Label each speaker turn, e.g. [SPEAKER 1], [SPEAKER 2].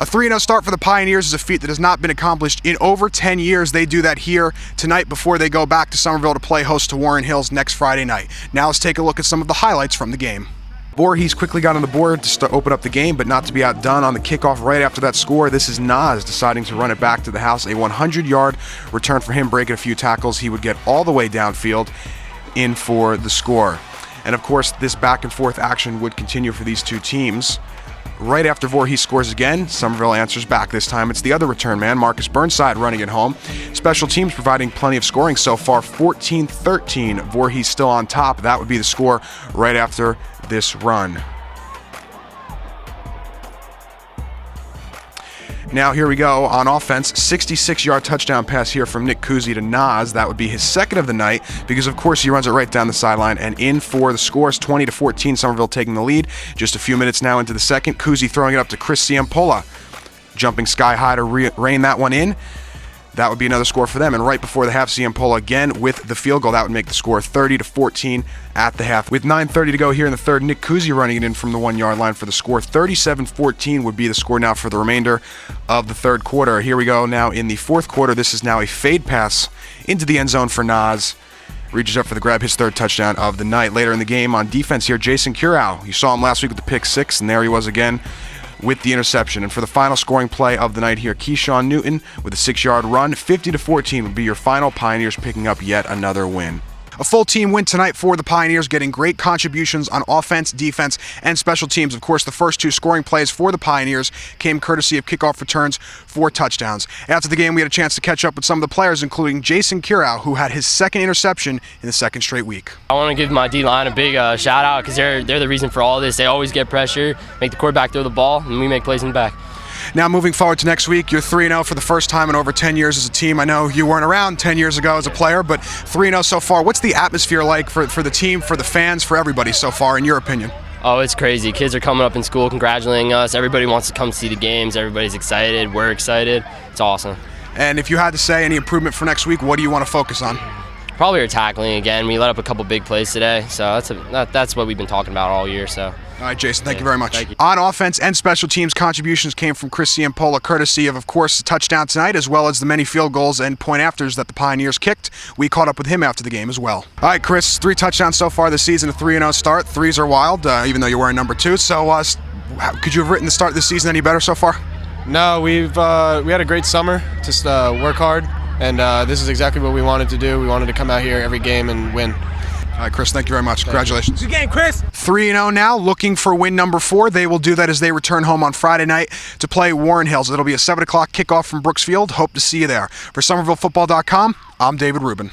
[SPEAKER 1] A 3-0 start for the Pioneers is a feat that has not been accomplished in over 10 years. They do that here tonight before they go back to Somerville to play host to Warren Hills next Friday night. Now let's take a look at some of the highlights from the game. Voorhees quickly got on the board to open up the game, but not to be outdone on the kickoff right after that score. This is Nas deciding to run it back to the house. A 100-yard return for him, breaking a few tackles. He would get all the way downfield in for the score. And of course, this back and forth action would continue for these two teams. Right after Voorhees scores again, Somerville answers back. This time it's the other return man, Marcus Burnside, running it home. Special teams providing plenty of scoring so far, 14-13. Voorhees still on top. That would be the score right after this run. Now here we go on offense, 66-yard touchdown pass here from Nick Kuzi to Nas. That would be his second of the night because of course he runs it right down the sideline and in for the scores, 20-14, Somerville taking the lead. Just a few minutes now into the second, Kuzi throwing it up to Chris Ciampola, jumping sky high to rein that one in. That would be another score for them. And right before the half, Ciampola again with the field goal. That would make the score 30-14 at the half. With 9:30 to go here in the third, Nick Kuzi running it in from the 1-yard line for the score. 37-14 would be the score now for the remainder of the third quarter. Here we go now in the fourth quarter. This is now a fade pass into the end zone for Nas. Reaches up for the grab, his third touchdown of the night. Later in the game on defense here, Jason Curao. You saw him last week with the pick six, and there he was again with the interception. And for the final scoring play of the night here, Keyshawn Newton with a 6-yard run. 50-14 would be your final. Pioneers picking up yet another win. A full team win tonight for the Pioneers, getting great contributions on offense, defense, and special teams. Of course, the first two scoring plays for the Pioneers came courtesy of kickoff returns for touchdowns. After the game, we had a chance to catch up with some of the players, including Jason Curao, who had his second interception in the second straight week.
[SPEAKER 2] I want to give my D-line a big shout out because they're the reason for all this. They always get pressure, make the quarterback throw the ball, and we make plays in the back.
[SPEAKER 1] Now moving forward to next week, you're 3-0 for the first time in over 10 years as a team. I know you weren't around 10 years ago as a player, but 3-0 so far. What's the atmosphere like for the team, for the fans, for everybody so far, in your opinion?
[SPEAKER 2] Oh, it's crazy. Kids are coming up in school congratulating us. Everybody wants to come see the games. Everybody's excited. We're excited. It's awesome.
[SPEAKER 1] And if you had to say any improvement for next week, what do you want to focus on?
[SPEAKER 2] Probably our tackling again. We let up a couple big plays today, so that's what we've been talking about all year. So.
[SPEAKER 1] All right, Jason, thank you very much.
[SPEAKER 2] Thank you.
[SPEAKER 1] On offense and special teams, contributions came from Chris Ciampola, courtesy of course, the touchdown tonight, as well as the many field goals and point-afters that the Pioneers kicked. We caught up with him after the game as well. All right, Chris, 3 touchdowns so far this season, a 3-0 start. Threes are wild, even though you're wearing number 2. So could you have written the start of the season any better so far?
[SPEAKER 3] No, we had a great summer, just work hard, and this is exactly what we wanted to do. We wanted to come out here every game and win.
[SPEAKER 1] All right, Chris, thank you very much. Congratulations.
[SPEAKER 4] Good game, Chris.
[SPEAKER 1] 3-0 now, looking for win number 4. They will do that as they return home on Friday night to play Warren Hills. It'll be a 7 o'clock kickoff from Brooksfield. Hope to see you there. For SomervilleFootball.com, I'm David Rubin.